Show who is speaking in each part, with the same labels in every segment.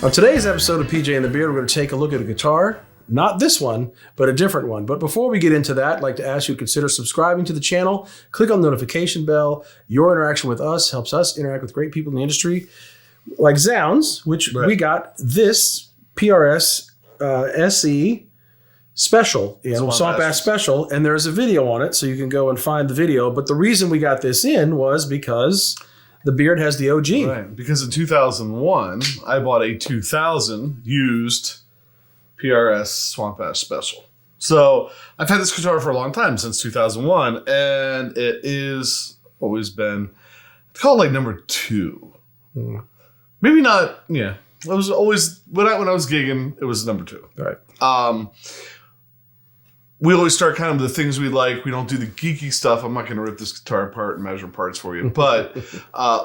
Speaker 1: On today's episode of PJ and the Beard, we're going to take a look at a guitar. Not this one, but a different one. But before we get into that, I'd like to ask you to consider subscribing to the channel. Click on the notification bell. Your interaction with us helps us interact with great people in the industry, like zZounds, which we got this PRS SE Special, Swamp Ash Special, and there's a video on it, so you can go and find the video. But the reason we got this in was because the Beard has the OG.
Speaker 2: Right, because in 2001, I bought a 2000 used PRS Swamp Ash Special. So I've had this guitar for a long time, since 2001, and it is always been, I'd call it like number 2. Maybe not, yeah. It was always, when I was gigging, it was number 2.
Speaker 1: Right.
Speaker 2: We always start kind of the things we like. We don't do the geeky stuff. I'm not going to rip this guitar apart and measure parts for you. But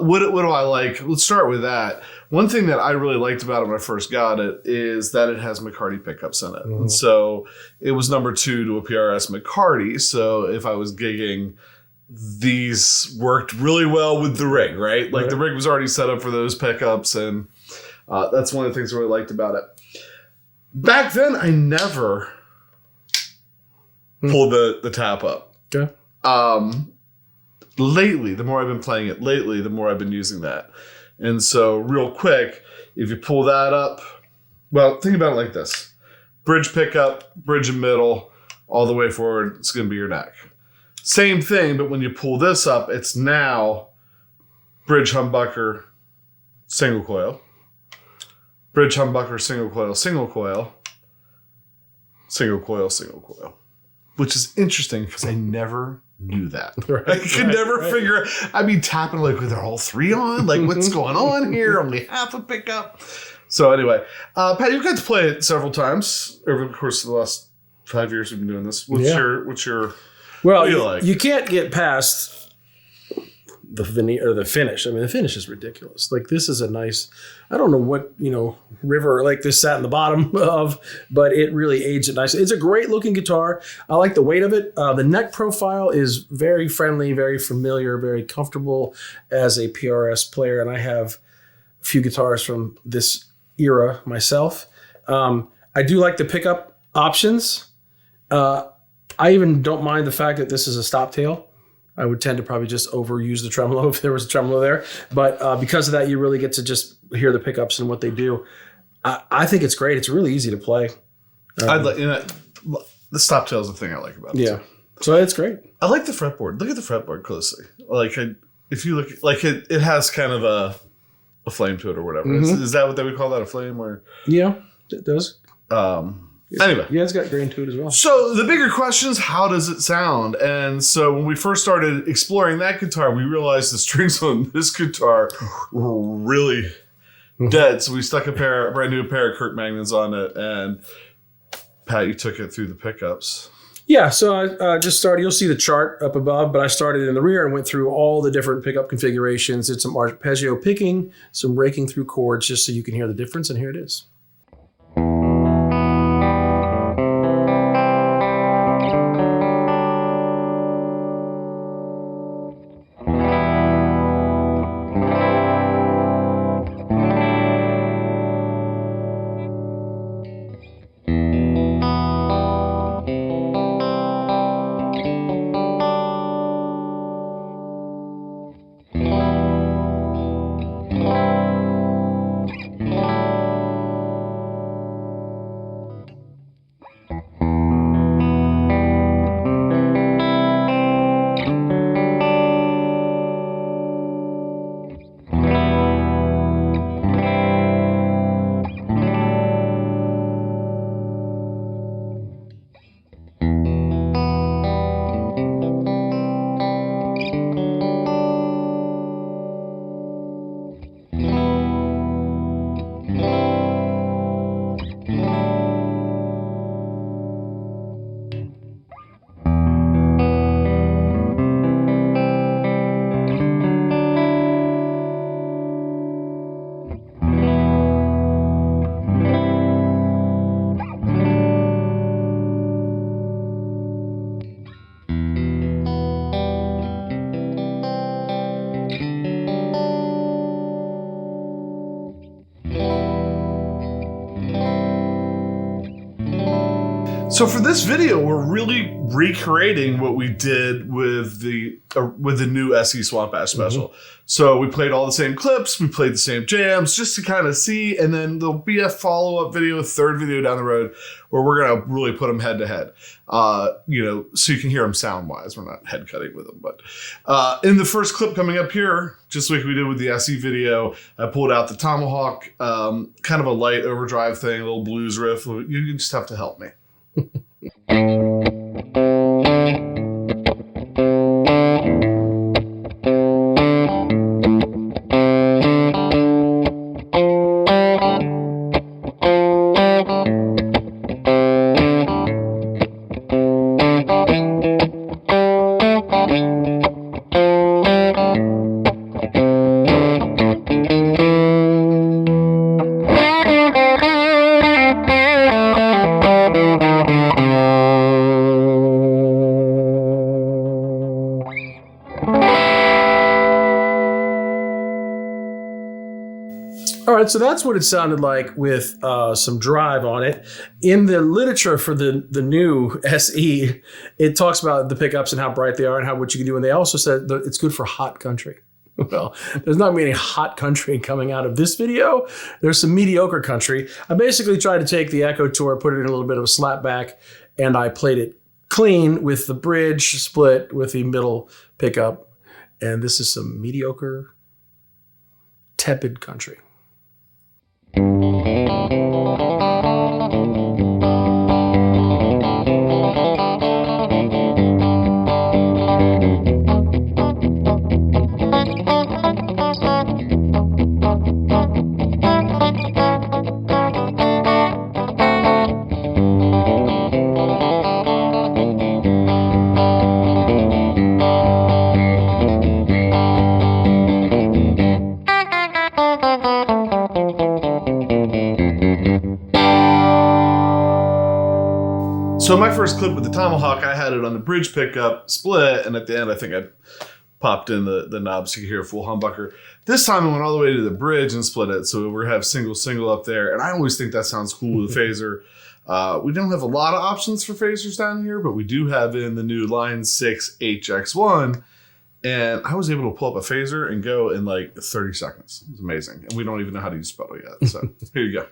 Speaker 2: what do I like? Let's start with that. One thing that I really liked about it when I first got it is that it has McCarty pickups in it. And so it was number 2 to a PRS McCarty. So if I was gigging, these worked really well with the rig, right? Like the rig was already set up for those pickups. And that's one of the things I really liked about it. Back then, I never pull the tap up.
Speaker 1: Okay.
Speaker 2: Lately, the more I've been playing it lately, the more I've been using that. And so real quick, if you pull that up, well, think about it like this. Bridge pickup, bridge and middle, all the way forward, it's going to be your neck. Same thing, but when you pull this up, it's now bridge humbucker, single coil. Bridge humbucker, single coil, single coil. Single coil, single coil. Which is interesting because I never knew that. I could never figure out. I'd be tapping like, are there all 3 on? Like, what's going on here? Only half a pickup. So anyway, Pat, you've got to play it several times over the course of the last 5 years we've been doing this. What's your
Speaker 1: well,
Speaker 2: what do you like?
Speaker 1: You can't get past the veneer or the finish. I mean, the finish is ridiculous. Like, this is a nice, I don't know what, river like this sat in the bottom of, but it really aged it nicely. It's a great looking guitar. I like the weight of it. The neck profile is very friendly, very familiar, very comfortable as a PRS player. And I have a few guitars from this era myself. I do like the pickup options. I even don't mind the fact that this is a stop tail. I would tend to probably just overuse the tremolo if there was a tremolo there. But because of that, you really get to just hear the pickups and what they do. I think it's great. It's really easy to play.
Speaker 2: The stop tail is the thing I like about it.
Speaker 1: Yeah. So it's great.
Speaker 2: I like the fretboard. Look at the fretboard closely. Like, if you look, like it has kind of a flame to it or whatever. Is that what they would call that, a flame? Or
Speaker 1: yeah, it does.
Speaker 2: Anyway.
Speaker 1: Yeah, it's got grain to it as well.
Speaker 2: So the bigger question is, how does it sound? And so when we first started exploring that guitar, we realized the strings on this guitar were really dead. So we stuck a brand new pair of Kirk Magnons on it. And Pat, you took it through the pickups.
Speaker 1: Yeah, so I just started. You'll see the chart up above, but I started in the rear and went through all the different pickup configurations. Did some arpeggio picking, some raking through chords, just so you can hear the difference. And here it is.
Speaker 2: So for this video, we're really recreating what we did with the new SE Swamp Ash Special. So we played all the same clips, we played the same jams, just to kind of see, and then there'll be a follow-up video, a third video down the road, where we're gonna really put them head to head. You know, so you can hear them sound-wise. We're not head cutting with them, but in the first clip coming up here, just like we did with the SE video, I pulled out the Tomahawk, kind of a light overdrive thing, a little blues riff. You just have to help me.
Speaker 1: All right, so that's what it sounded like with some drive on it. In the literature for the new SE, it talks about the pickups and how bright they are and how what you can do. And they also said that it's good for hot country. Well, there's not many hot country coming out of this video. There's some mediocre country. I basically tried to take the EchoTOUR, put it in a little bit of a slapback, and I played it clean with the bridge split with the middle pickup. And this is some mediocre, tepid country.
Speaker 2: So my first clip with the Tomahawk, I had it on the bridge pickup split, and at the end I think I popped in the knob so you could hear a full humbucker. This time I went all the way to the bridge and split it, so we're gonna have single up there, and I always think that sounds cool with a phaser. We don't have a lot of options for phasers down here, but we do have in the new Line 6 HX1, and I was able to pull up a phaser and go in like 30 seconds. It was amazing, and we don't even know how to use Sputtle yet, so here you go.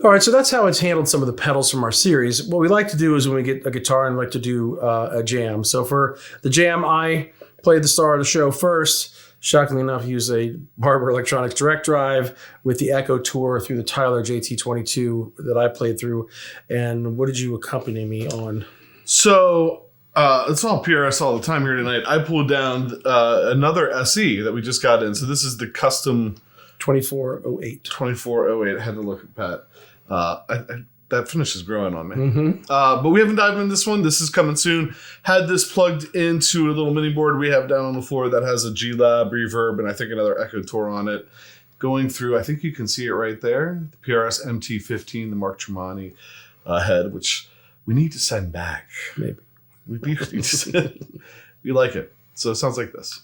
Speaker 1: All right, so that's how it's handled some of the pedals from our series. What we like to do is when we get a guitar and like to do a jam. So for the jam, I played the star of the show first. Shockingly enough, use a Barber Electronics direct drive with the EchoTOUR through the Tyler JT22 that I played through. And what did you accompany me on?
Speaker 2: So it's all PRS all the time here tonight. I pulled down another SE that we just got in. So this is the custom
Speaker 1: 2408.
Speaker 2: 2408. I had to look at Pat. That finish is growing on me. But we haven't dived into this one. This is coming soon. Had this plugged into a little mini board we have down on the floor that has a G-Lab reverb and I think another EchoTOUR on it. Going through, I think you can see it right there, the PRS MT15, the Mark Tremonti head, which we need to send back.
Speaker 1: Maybe.
Speaker 2: We need to send. We like it. So it sounds like this.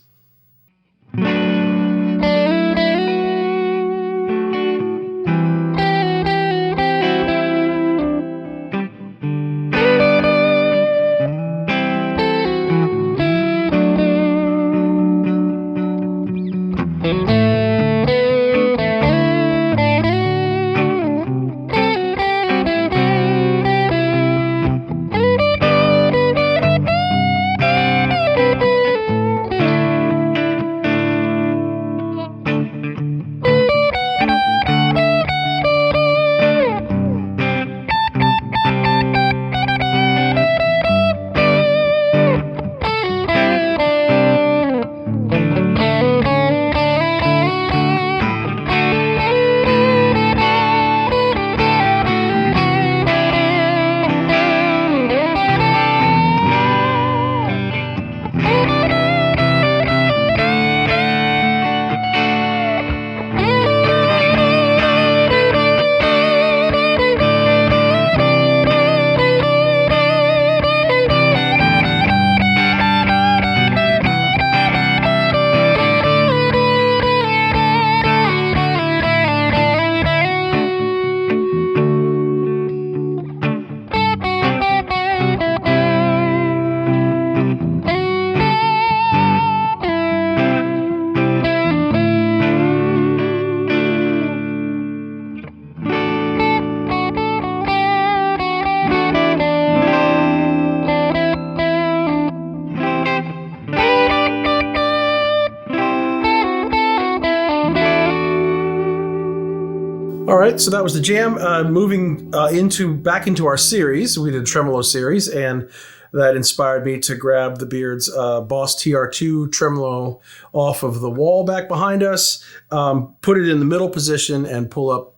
Speaker 1: right, so that was the jam. Moving back into our series, we did a Tremolo series, and that inspired me to grab the Beard's Boss TR2 Tremolo off of the wall back behind us, put it in the middle position, and pull up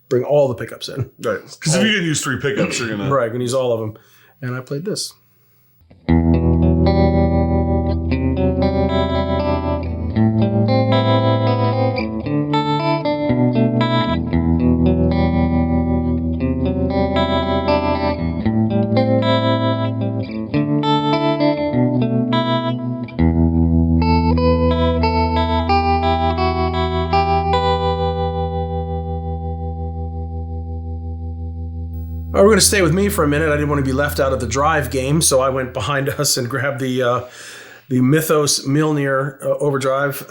Speaker 1: bring all the pickups in.
Speaker 2: Right, because if you can use 3 pickups, you're gonna
Speaker 1: right. Gonna use all of them, and I played this. We're going to stay with me for a minute. I didn't want to be left out of the drive game, so I went behind us and grabbed the Mythos Mjolnir overdrive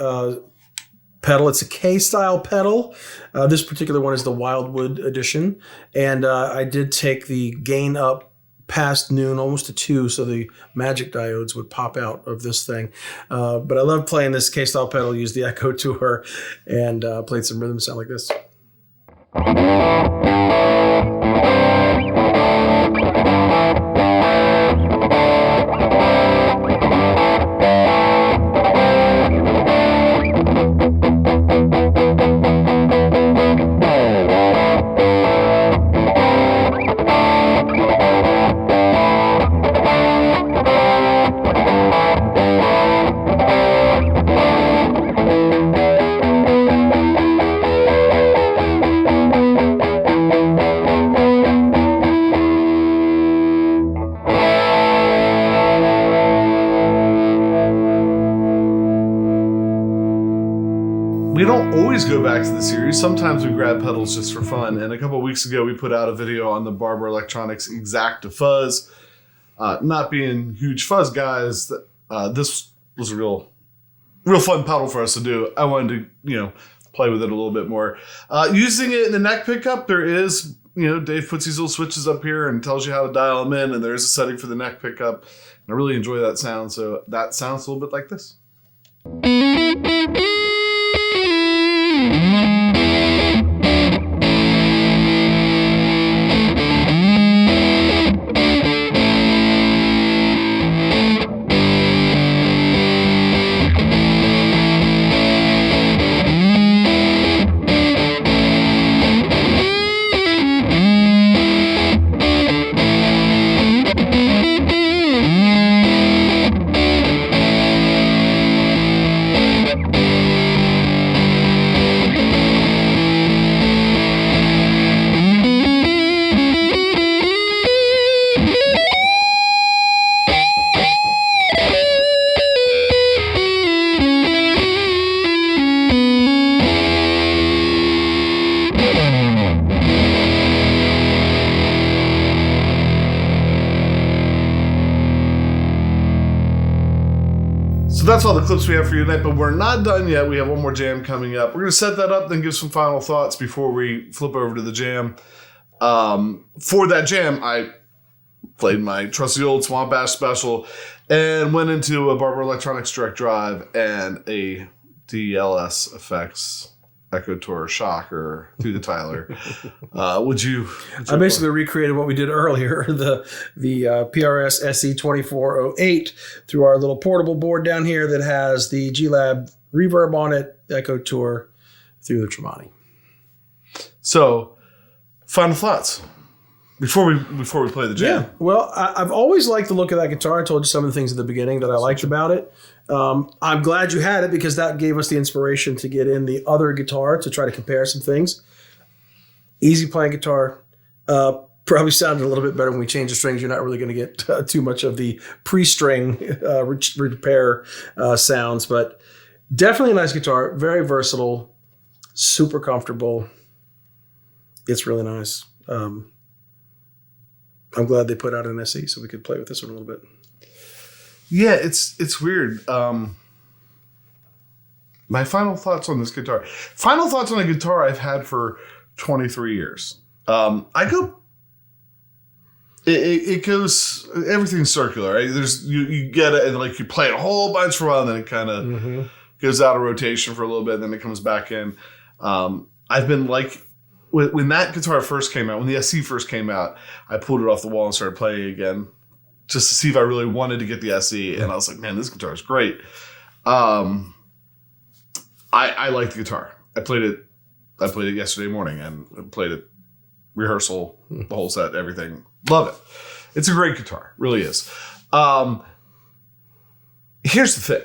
Speaker 1: pedal. It's a K-style pedal. This particular one is the Wildwood edition, and I did take the gain up past noon, almost to 2, so the magic diodes would pop out of this thing. But I love playing this K-style pedal. Used the EchoTOUR and played some rhythm sound like this.
Speaker 2: We don't always go back to the series. Sometimes we grab pedals just for fun. And a couple of weeks ago, we put out a video on the Barber Electronics Exacta Fuzz. Not being huge Fuzz guys, this was a real fun pedal for us to do. I wanted to, play with it a little bit more. Using it in the neck pickup, there is, Dave puts these little switches up here and tells you how to dial them in, and there is a setting for the neck pickup. And I really enjoy that sound. So that sounds a little bit like this. So that's all the clips we have for you tonight, but we're not done yet. We have one more jam coming up. We're going to set that up, then give some final thoughts before we flip over to the jam. For that jam, I played my trusty old Swamp Ash Special and went into a Barber Electronics direct drive and a DLS Effects EchoTOUR Shocker through the Tyler. I
Speaker 1: basically recreated what we did earlier, the PRS SE2408 through our little portable board down here that has the G-Lab reverb on it, EchoTOUR through the Tremolo.
Speaker 2: So, final thoughts before we play the jam.
Speaker 1: Yeah, well, I've always liked the look of that guitar. I told you some of the things at the beginning that I liked about it. I'm glad you had it because that gave us the inspiration to get in the other guitar to try to compare some things. Easy playing guitar. Probably sounded a little bit better when we changed the strings. You're not really going to get too much of the pre-string repair sounds, but definitely a nice guitar. Very versatile, super comfortable. It's really nice. I'm glad they put out an SE so we could play with this one a little bit.
Speaker 2: Yeah, it's weird. My final thoughts on this guitar. Final thoughts on a guitar I've had for 23 years. It goes, everything's circular, right? You get it and like you play it a whole bunch for a while and then it kind of goes out of rotation for a little bit and then it comes back in. I I've been like, when that guitar first came out, when the SE first came out, I pulled it off the wall and started playing again just to see if I really wanted to get the SE. And I was like, man, this guitar is great. I like the guitar. I played it yesterday morning and played it rehearsal, the whole set, everything. Love it. It's a great guitar. Really is. Here's the thing.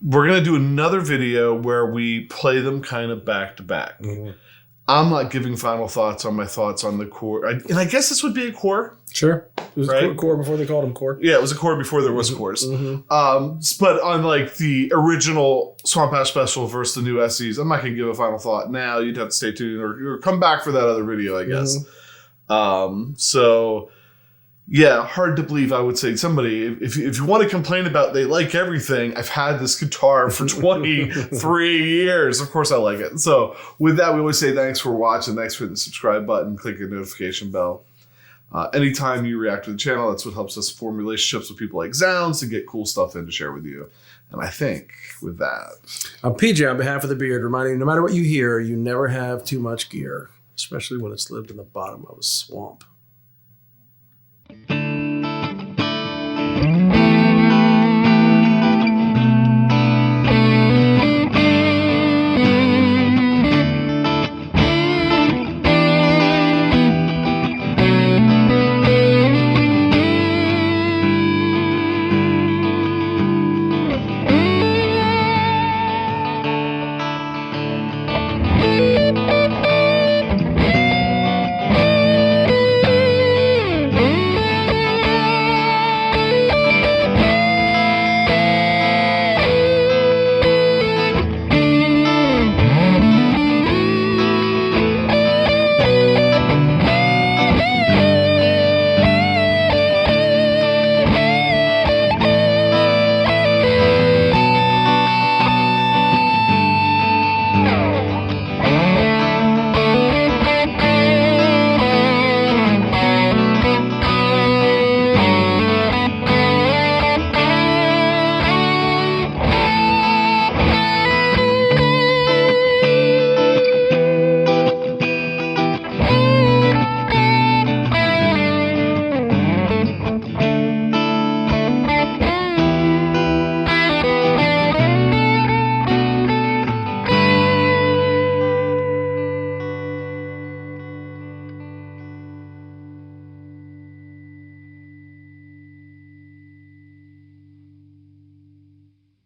Speaker 2: We're going to do another video where we play them kind of back to back. Mm-hmm. I'm not giving final thoughts on my thoughts on the core. And I guess this would be a core.
Speaker 1: Sure. It was a core before they called them core.
Speaker 2: Yeah, it was a core before there was cores. Mm-hmm. But on like the original Swamp Ash Special versus the new SEs, I'm not going to give a final thought now. You'd have to stay tuned or come back for that other video, I guess. Mm-hmm. So... yeah, hard to believe. I would say somebody, if you want to complain about they like everything, I've had this guitar for 23 years. Of course I like it. So with that, we always say thanks for watching. Thanks for hitting the subscribe button. Click the notification bell. Anytime you react to the channel, that's what helps us form relationships with people like zZounds and get cool stuff in to share with you. And I think with that...
Speaker 1: I'm PJ on behalf of The Beard, reminding you, no matter what you hear, you never have too much gear, especially when it's lived in the bottom of a swamp.